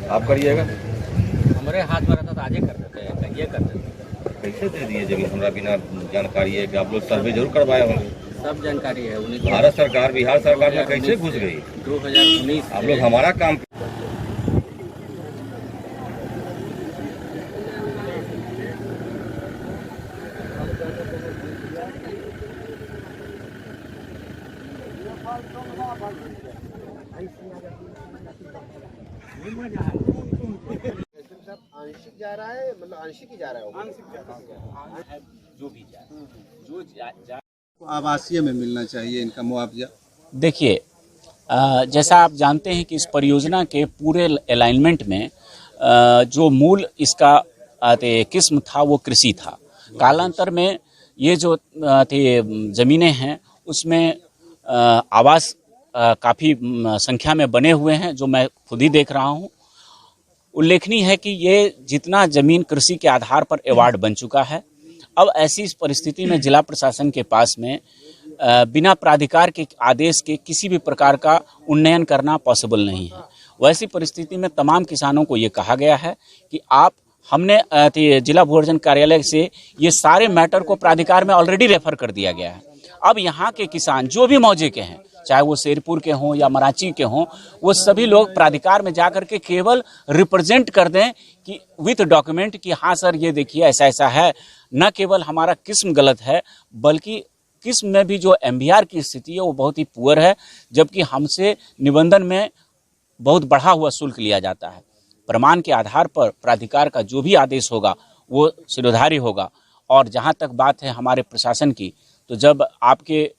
आप करिएगा, हमारे हाथ में रहता तो आज ही कर देते, ये कर देते। कैसे दे दिए जमीन हमरा बिना जानकारी है कि आप लोग सर्वे जरूर करवाए होंगे? सब जानकारी है उन्हीं। भारत सरकार बिहार सरकार में कैसे घुस गई? 2019 आप लोग हमारा काम आंशिक जा रहा है, मतलब आंशिक ही जा रहा है, जो भी आवासीय में मिलना चाहिए इनका मुआवजा। देखिए, जैसा आप जानते हैं कि इस परियोजना के पूरे अलाइनमेंट में जो मूल इसका किस्म था वो कृषि था। कालांतर में ये जो ज़मीनें हैं उसमें आवास काफ़ी संख्या में बने हुए हैं, जो मैं खुद ही देख रहा हूँ। उल्लेखनीय है कि ये जितना ज़मीन कृषि के आधार पर अवार्ड बन चुका है, अब ऐसी इस परिस्थिति में जिला प्रशासन के पास में बिना प्राधिकार के आदेश के किसी भी प्रकार का उन्नयन करना पॉसिबल नहीं है। वैसी परिस्थिति में तमाम किसानों को ये कहा गया है कि हमने जिला भूअर्जन कार्यालय से ये सारे मैटर को प्राधिकार में ऑलरेडी रेफर कर दिया गया है। अब यहाँ के किसान जो भी मौजे के हैं, चाहे वो शेरपुर के हों या मराची के हों, वो सभी लोग प्राधिकार में जाकर के केवल रिप्रेजेंट कर दें कि विथ डॉक्यूमेंट कि हाँ सर ये देखिए ऐसा ऐसा है। न केवल हमारा किस्म गलत है, बल्कि किस्म में भी जो MBR की स्थिति है वो बहुत ही पुअर है, जबकि हमसे निबंधन में बहुत बढ़ा हुआ शुल्क लिया जाता है। प्रमाण के आधार पर प्राधिकार का जो भी आदेश होगा वो शिरोधार्य होगा। और जहाँ तक बात है हमारे प्रशासन की, तो जब आपके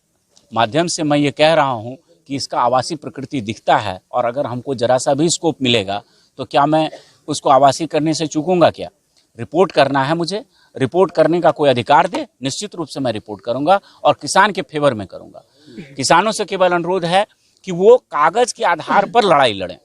माध्यम से मैं ये कह रहा हूँ कि इसका आवासीय प्रकृति दिखता है, और अगर हमको जरा सा भी स्कोप मिलेगा तो क्या मैं उसको आवासीय करने से चूकूंगा क्या? रिपोर्ट करना है मुझे, रिपोर्ट करने का कोई अधिकार दे, निश्चित रूप से मैं रिपोर्ट करूंगा और किसान के फेवर में करूंगा। किसानों से केवल अनुरोध है कि वो कागज के आधार पर लड़ाई लड़ें।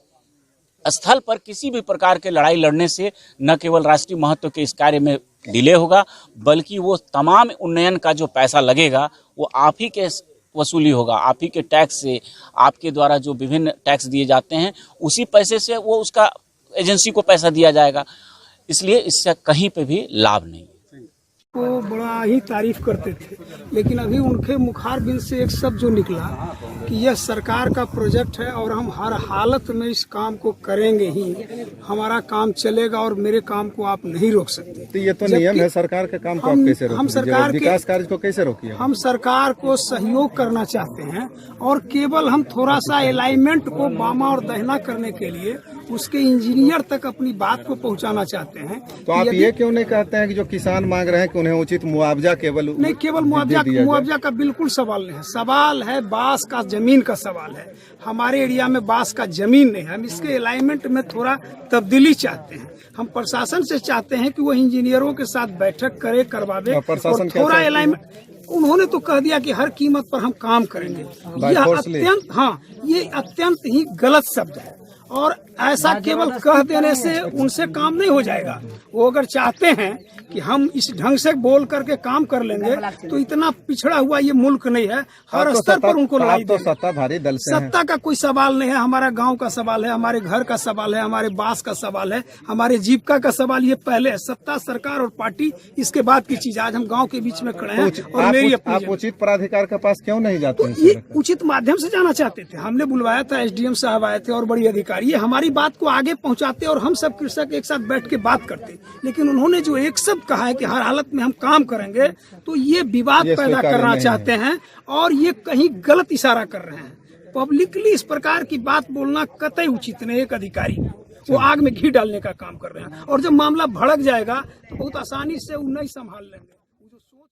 स्थल पर किसी भी प्रकार के लड़ाई लड़ने से न केवल राष्ट्रीय महत्व के इस कार्य में डिले होगा, बल्कि वो तमाम उन्नयन का जो पैसा लगेगा वो आप ही के वसूली होगा, आप ही के टैक्स से, आपके द्वारा जो विभिन्न टैक्स दिए जाते हैं उसी पैसे से वो उसका एजेंसी को पैसा दिया जाएगा। इसलिए इससे कहीं पे भी लाभ नहीं। वो बड़ा ही तारीफ करते थे, लेकिन अभी उनके मुखारबिंद से एक शब्द जो निकला कि यह सरकार का प्रोजेक्ट है और हम हर हालत में इस काम को करेंगे ही, हमारा काम चलेगा और मेरे काम को आप नहीं रोक सकते। तो ये तो नियम है सरकार के काम को आप कैसे रोकेंगे? हम सरकार विकास कार्य को कैसे रोकिए? हम सरकार को सहयोग करना चाहते हैं और केवल हम थोड़ा सा अलाइनमेंट को बामा और दहिना करने के लिए उसके इंजीनियर तक अपनी बात को पहुंचाना चाहते हैं। तो आप ये क्यों नहीं कहते हैं कि जो किसान मांग रहे हैं कि उन्हें उचित मुआवजा केवल मुआवजा का बिल्कुल सवाल नहीं है। सवाल है बांस का जमीन का सवाल है। हमारे एरिया में बांस का जमीन नहीं है। हम इसके अलाइनमेंट में थोड़ा तब्दीली चाहते हैं। हम प्रशासन से चाहते हैं कि वो इंजीनियरों के साथ बैठक करे, करवावे और थोड़ा अलाइनमेंट। उन्होंने तो कह दिया कि हर कीमत पर हम काम करेंगे। ये अत्यंत ही गलत शब्द है और ऐसा केवल कह देने से उनसे काम नहीं हो जाएगा। वो अगर चाहते हैं कि हम इस ढंग से बोल करके काम कर लेंगे तो इतना पिछड़ा हुआ ये मुल्क नहीं है। हर स्तर पर उनको लड़ाई तो सत्ताधारी दल से सत्ता का कोई सवाल नहीं है। हमारा गांव का सवाल है, हमारे घर का सवाल है, हमारे बास का सवाल है, हमारे जीविका का सवाल ये पहले है। सत्ता, सरकार और पार्टी इसके बाद की चीज। आज हम गाँव के बीच में खड़े हैं और मेरी आप उचित प्राधिकार के पास क्यों नहीं जाते? ये उचित माध्यम से जाना चाहते थे। हमने बुलवाया था, SDM साहब आए थे और बड़ी अधिकारी, ये हमारी बात को आगे पहुंचाते और हम सब कृषक एक साथ बैठ के बात करते। लेकिन उन्होंने जो एक शब्द कहा है कि हर हालत में हम काम करेंगे, तो ये विवाद पैदा करना चाहते हैं और ये कहीं गलत इशारा कर रहे हैं। पब्लिकली इस प्रकार की बात बोलना कतई उचित नहीं। एक अधिकारी वो आग में घी डालने का काम कर रहे हैं और जब मामला भड़क जाएगा तो बहुत आसानी से वो नहीं संभाल लेंगे।